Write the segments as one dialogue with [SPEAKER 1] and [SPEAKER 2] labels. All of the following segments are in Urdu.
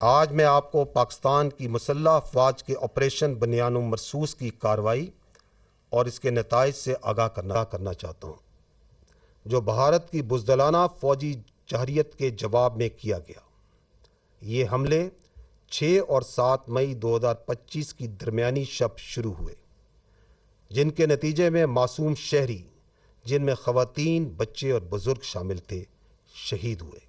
[SPEAKER 1] آج میں آپ کو پاکستان کی مسلح افواج کے آپریشن بنیان مرصوص کی کارروائی اور اس کے نتائج سے آگاہ کرنا چاہتا ہوں، جو بھارت کی بزدلانہ فوجی جارحیت کے جواب میں کیا گیا۔ یہ حملے 6 اور 7 مئی 2025 کی درمیانی شب شروع ہوئے، جن کے نتیجے میں معصوم شہری، جن میں خواتین، بچے اور بزرگ شامل تھے، شہید ہوئے۔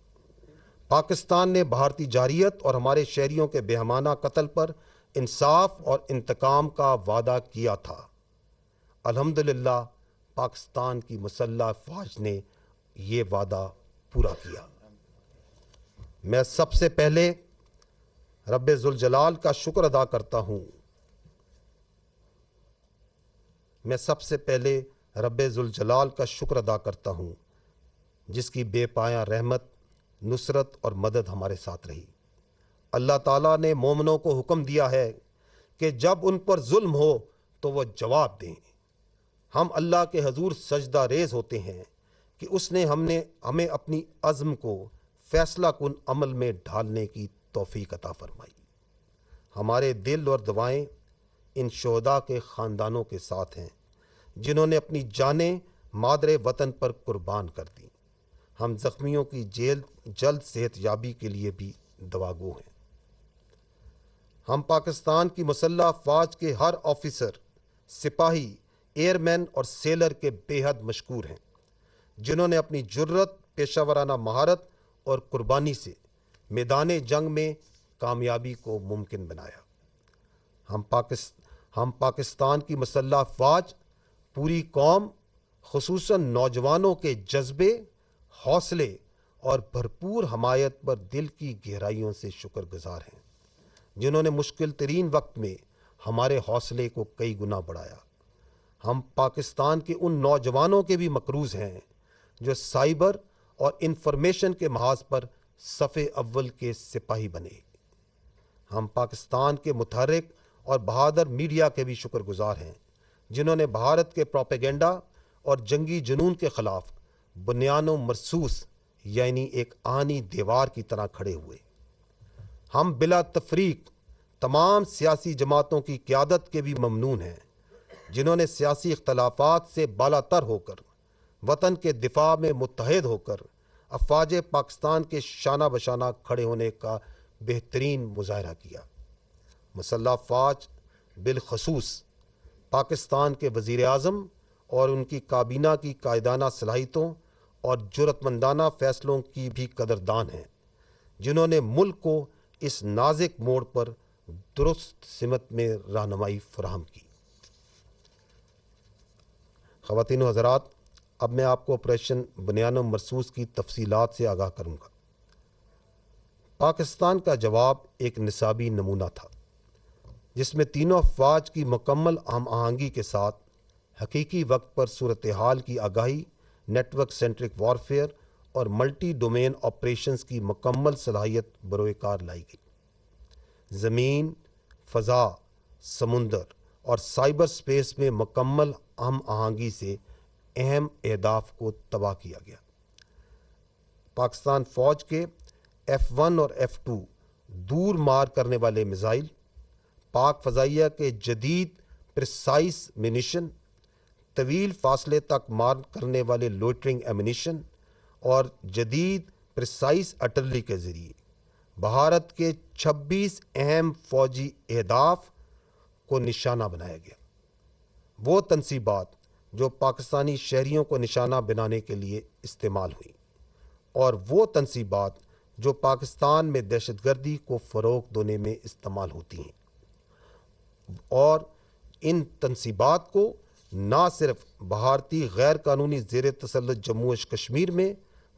[SPEAKER 1] پاکستان نے بھارتی جارحیت اور ہمارے شہریوں کے بےرحمانہ قتل پر انصاف اور انتقام کا وعدہ کیا تھا۔ الحمدللہ پاکستان کی مسلح افواج نے یہ وعدہ پورا کیا۔ میں سب سے پہلے رب ذوالجلال کا شکر ادا کرتا ہوں جس کی بے پایاں رحمت، نصرت اور مدد ہمارے ساتھ رہی۔ اللہ تعالیٰ نے مومنوں کو حکم دیا ہے کہ جب ان پر ظلم ہو تو وہ جواب دیں۔ ہم اللہ کے حضور سجدہ ریز ہوتے ہیں کہ اس نے ہمیں اپنی عزم کو فیصلہ کن عمل میں ڈھالنے کی توفیق عطا فرمائی۔ ہمارے دل اور دعائیں ان شہداء کے خاندانوں کے ساتھ ہیں جنہوں نے اپنی جانیں مادر وطن پر قربان کر دیں۔ ہم زخمیوں کی جلد صحت یابی کے لیے بھی دعا گو ہیں۔ ہم پاکستان کی مسلح افواج کے ہر آفیسر، سپاہی، ایئر مین اور سیلر کے بے حد مشکور ہیں، جنہوں نے اپنی جرت، پیشہ ورانہ مہارت اور قربانی سے میدان جنگ میں کامیابی کو ممکن بنایا۔ ہم پاکستان کی مسلح افواج پوری قوم، خصوصاً نوجوانوں کے جذبے، حوصلے اور بھرپور حمایت پر دل کی گہرائیوں سے شکر گزار ہیں، جنہوں نے مشکل ترین وقت میں ہمارے حوصلے کو کئی گنا بڑھایا۔ ہم پاکستان کے ان نوجوانوں کے بھی مقروض ہیں جو سائبر اور انفارمیشن کے محاذ پر صف اول کے سپاہی بنے۔ ہم پاکستان کے متحرک اور بہادر میڈیا کے بھی شکر گزار ہیں، جنہوں نے بھارت کے پروپیگنڈا اور جنگی جنون کے خلاف بنیان مرصوص یعنی ایک آہنی دیوار کی طرح کھڑے ہوئے۔ ہم بلا تفریق تمام سیاسی جماعتوں کی قیادت کے بھی ممنون ہیں، جنہوں نے سیاسی اختلافات سے بالاتر ہو کر، وطن کے دفاع میں متحد ہو کر افواج پاکستان کے شانہ بشانہ کھڑے ہونے کا بہترین مظاہرہ کیا۔ مسلح افواج بالخصوص پاکستان کے وزیر اعظم اور ان کی کابینہ کی قائدانہ صلاحیتوں اور جرأت مندانہ فیصلوں کی بھی قدردان ہیں، جنہوں نے ملک کو اس نازک موڑ پر درست سمت میں رہنمائی فراہم کی۔ خواتین و حضرات، اب میں آپ کو آپریشن بنیان مرصوص کی تفصیلات سے آگاہ کروں گا۔ پاکستان کا جواب ایک نصابی نمونہ تھا، جس میں تینوں افواج کی مکمل ہم آہنگی کے ساتھ حقیقی وقت پر صورتحال کی آگاہی، نیٹ ورک سینٹرک وارفیئر اور ملٹی ڈومین آپریشنز کی مکمل صلاحیت بروئے کار لائی گئی۔ زمین، فضا، سمندر اور سائبر سپیس میں مکمل ہم آہنگی سے اہم اہداف کو تباہ کیا گیا۔ پاکستان فوج کے F-1 اور F-2 دور مار کرنے والے میزائل، پاک فضائیہ کے جدید پریسائز مینیشن، طویل فاصلے تک مار کرنے والے لوئٹرنگ ایمونیشن اور جدید پریسائز آرٹلری کے ذریعے بھارت کے 26 اہم فوجی اہداف کو نشانہ بنایا گیا۔ وہ تنصیبات جو پاکستانی شہریوں کو نشانہ بنانے کے لیے استعمال ہوئیں، اور وہ تنصیبات جو پاکستان میں دہشت گردی کو فروغ دینے میں استعمال ہوتی ہیں، اور ان تنصیبات کو نہ صرف بھارتی غیر قانونی زیر تسلط جموں و کشمیر میں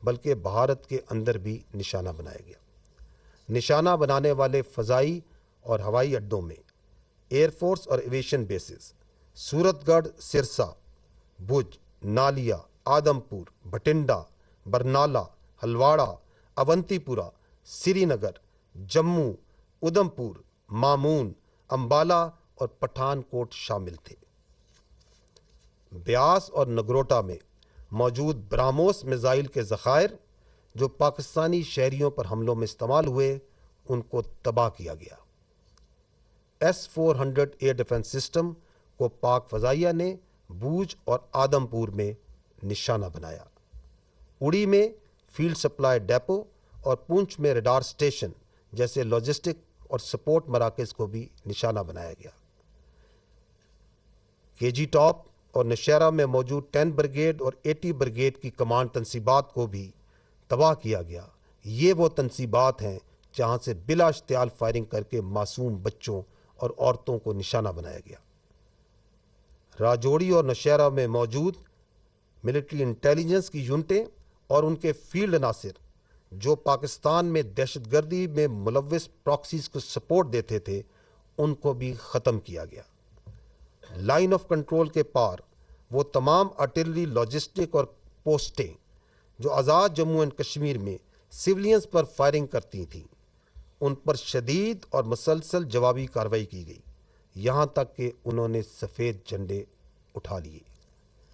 [SPEAKER 1] بلکہ بھارت کے اندر بھی نشانہ بنایا گیا۔ نشانہ بنانے والے فضائی اور ہوائی اڈوں میں ایئر فورس اور ایویشن بیسز سورت گڑھ، سرسا، بھج، نالیا، آدم پور، بھٹنڈا، برنالہ، ہلواڑہ، اونتی پورہ، سری نگر، جموں، ادھم پور، مامون، امبالہ اور پٹھان کوٹ شامل تھے۔ بیاس اور نگروٹا میں موجود براموس میزائل کے ذخائر جو پاکستانی شہریوں پر حملوں میں استعمال ہوئے، ان کو تباہ کیا گیا۔ S-400 ایئر ڈیفنس سسٹم کو پاک فضائیہ نے بوجھ اور آدم پور میں نشانہ بنایا۔ اڑی میں فیلڈ سپلائی ڈیپو اور پونچھ میں ریڈار سٹیشن جیسے لاجسٹک اور سپورٹ مراکز کو بھی نشانہ بنایا گیا۔ KG ٹاپ اور نوشہرہ میں موجود 10 بریگیڈ اور 80 بریگیڈ کی کمانڈ تنصیبات کو بھی تباہ کیا گیا۔ یہ وہ تنصیبات ہیں جہاں سے بلا اشتعال فائرنگ کر کے معصوم بچوں اور عورتوں کو نشانہ بنایا گیا۔ راجوڑی اور نوشہرہ میں موجود ملٹری انٹیلیجنس کی یونٹیں اور ان کے فیلڈ عناصر جو پاکستان میں دہشت گردی میں ملوث پراکسیز کو سپورٹ دیتے تھے، ان کو بھی ختم کیا گیا۔ لائن آف کنٹرول کے پار وہ تمام آرٹلری، لاجسٹک اور پوسٹیں جو آزاد جموں اینڈ کشمیر میں سولینز پر فائرنگ کرتی تھیں، ان پر شدید اور مسلسل جوابی کارروائی کی گئی، یہاں تک کہ انہوں نے سفید جھنڈے اٹھا لیے۔